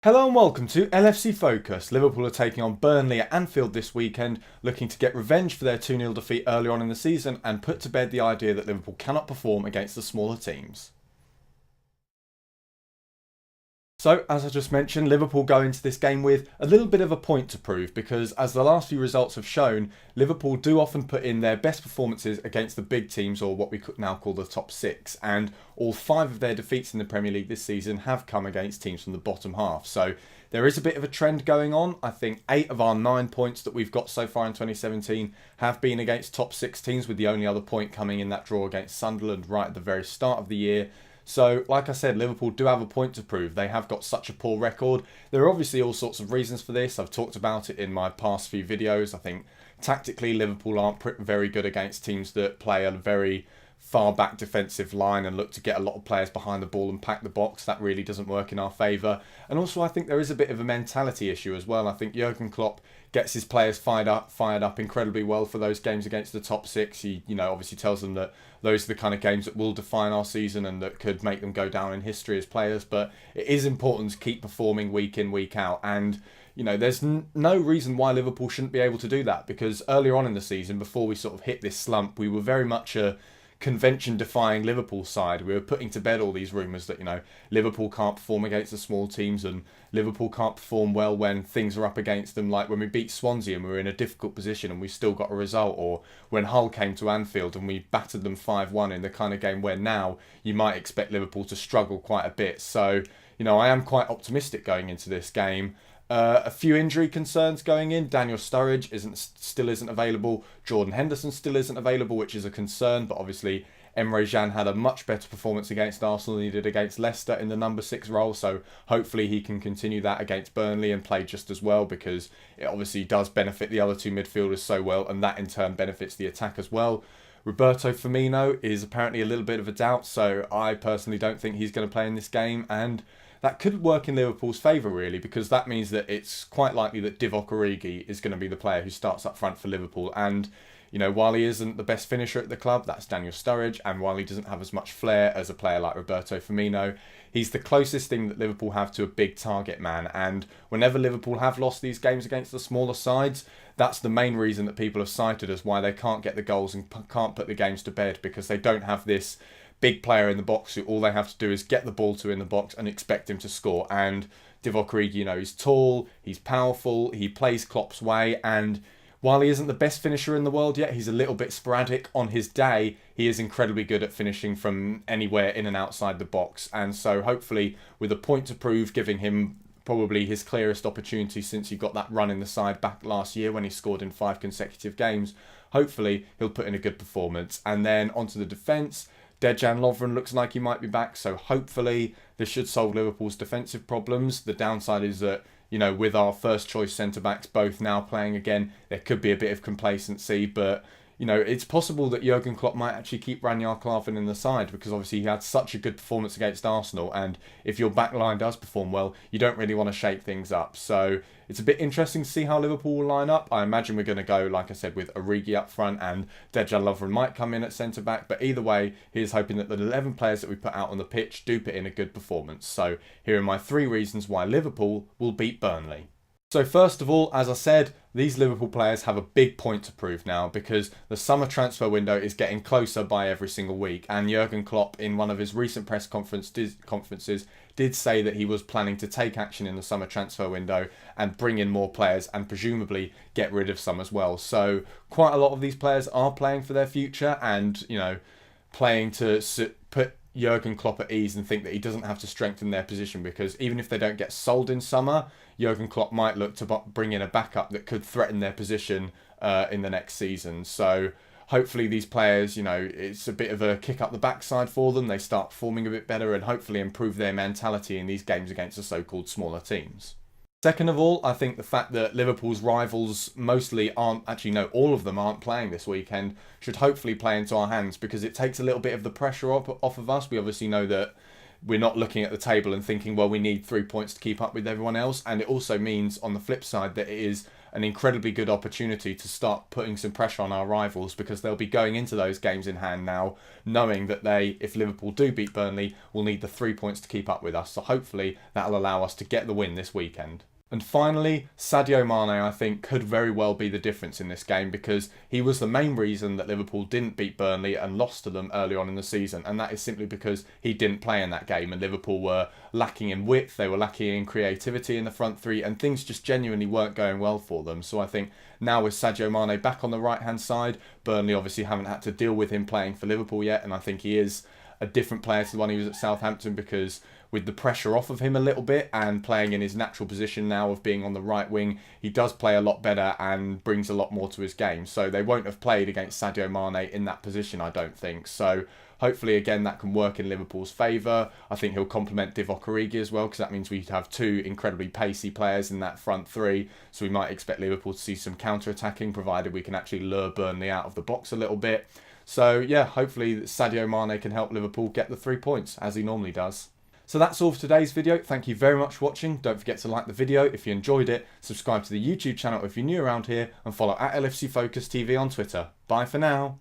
Hello and welcome to LFC Focus. Liverpool are taking on Burnley at Anfield this weekend, looking to get revenge for their 2-0 defeat earlier on in the season and put to bed the idea that Liverpool cannot perform against the smaller teams. So, as I just mentioned, Liverpool go into this game with a little bit of a point to prove because, as the last few results have shown, Liverpool do often put in their best performances against the big teams, or what we could now call the top six, and all 5 of their defeats in the Premier League this season have come against teams from the bottom half. So there is a bit of a trend going on. I think 8 of our 9 points that we've got so far in 2017 have been against top 6 teams, with the only other point coming in that draw against Sunderland right at the very start of the year. So, like I said, Liverpool do have a point to prove. They have got such a poor record. There are obviously all sorts of reasons for this. I've talked about it in my past few videos. I think tactically Liverpool aren't very good against teams that play a very far back defensive line and look to get a lot of players behind the ball and pack the box. That really doesn't work in our favour. And also I think there is a bit of a mentality issue as well. I think Jurgen Klopp gets his players fired up incredibly well for those games against the top 6. He, obviously tells them that those are the kind of games that will define our season and that could make them go down in history as players. But it is important to keep performing week in, week out. And there's no reason why Liverpool shouldn't be able to do that, because earlier on in the season, before we sort of hit this slump, we were very much a convention-defying Liverpool side. We were putting to bed all these rumours that, Liverpool can't perform against the small teams and Liverpool can't perform well when things are up against them, like when we beat Swansea and we were in a difficult position and we still got a result, or when Hull came to Anfield and we battered them 5-1 in the kind of game where now you might expect Liverpool to struggle quite a bit. So, I am quite optimistic going into this game. A few injury concerns going in. Daniel Sturridge still isn't available. Jordan Henderson still isn't available, which is a concern. But obviously, Emre had a much better performance against Arsenal than he did against Leicester in the number 6 role. So hopefully he can continue that against Burnley and play just as well, because it obviously does benefit the other 2 midfielders so well, and that in turn benefits the attack as well. Roberto Firmino is apparently a little bit of a doubt, so I personally don't think he's going to play in this game, and that could work in Liverpool's favour really, because that means that it's quite likely that Divock Origi is going to be the player who starts up front for Liverpool. And while he isn't the best finisher at the club, that's Daniel Sturridge, and while he doesn't have as much flair as a player like Roberto Firmino, he's the closest thing that Liverpool have to a big target man. And whenever Liverpool have lost these games against the smaller sides, that's the main reason that people have cited as why they can't get the goals and can't put the games to bed, because they don't have this big player in the box who all they have to do is get the ball to in the box and expect him to score. And Divock Origi, he's tall, he's powerful, he plays Klopp's way, and while he isn't the best finisher in the world yet, he's a little bit sporadic. On his day, he is incredibly good at finishing from anywhere in and outside the box. And so hopefully, with a point to prove, giving him probably his clearest opportunity since he got that run in the side back last year when he scored in 5 consecutive games, hopefully he'll put in a good performance. And then onto the defence, Dejan Lovren looks like he might be back, so hopefully this should solve Liverpool's defensive problems. The downside is that, with our first choice centre-backs both now playing again, there could be a bit of complacency, but it's possible that Jurgen Klopp might actually keep Ranier Klavan in the side, because obviously he had such a good performance against Arsenal, and if your back line does perform well, you don't really want to shake things up. So it's a bit interesting to see how Liverpool will line up. I imagine we're going to go, like I said, with Origi up front, and Dejan Lovren might come in at centre-back, but either way, here's hoping that the 11 players that we put out on the pitch do put in a good performance. So here are my 3 reasons why Liverpool will beat Burnley. So first of all, as I said, these Liverpool players have a big point to prove now, because the summer transfer window is getting closer by every single week, and Jurgen Klopp in one of his recent press conferences did say that he was planning to take action in the summer transfer window and bring in more players and presumably get rid of some as well. So quite a lot of these players are playing for their future and, playing to put Jurgen Klopp at ease and think that he doesn't have to strengthen their position, because even if they don't get sold in summer, Jurgen Klopp might look to bring in a backup that could threaten their position in the next season. So hopefully these players, it's a bit of a kick up the backside for them. They start performing a bit better and hopefully improve their mentality in these games against the so-called smaller teams. Second of all, I think the fact that Liverpool's rivals mostly aren't, actually no, all of them aren't playing this weekend, should hopefully play into our hands, because it takes a little bit of the pressure off of us. We obviously know that we're not looking at the table and thinking, well, we need 3 points to keep up with everyone else. And it also means, on the flip side, that it is an incredibly good opportunity to start putting some pressure on our rivals, because they'll be going into those games in hand now knowing that they, if Liverpool do beat Burnley, will need the 3 points to keep up with us. So hopefully that'll allow us to get the win this weekend. And finally, Sadio Mane, I think, could very well be the difference in this game, because he was the main reason that Liverpool didn't beat Burnley and lost to them early on in the season. And that is simply because he didn't play in that game, and Liverpool were lacking in width, they were lacking in creativity in the front three, and things just genuinely weren't going well for them. So I think now with Sadio Mane back on the right-hand side, Burnley obviously haven't had to deal with him playing for Liverpool yet, and I think he is a different player to the one he was at Southampton, because with the pressure off of him a little bit and playing in his natural position now of being on the right wing, he does play a lot better and brings a lot more to his game. So they won't have played against Sadio Mane in that position, I don't think. So hopefully, again, that can work in Liverpool's favour. I think he'll complement Divock Origi as well, because that means we have two incredibly pacey players in that front three. So we might expect Liverpool to see some counter-attacking, provided we can actually lure Burnley out of the box a little bit. So yeah, hopefully Sadio Mane can help Liverpool get the 3 points, as he normally does. So that's all for today's video. Thank you very much for watching. Don't forget to like the video if you enjoyed it, subscribe to the YouTube channel if you're new around here, and follow at LFC Focus TV on Twitter. Bye for now.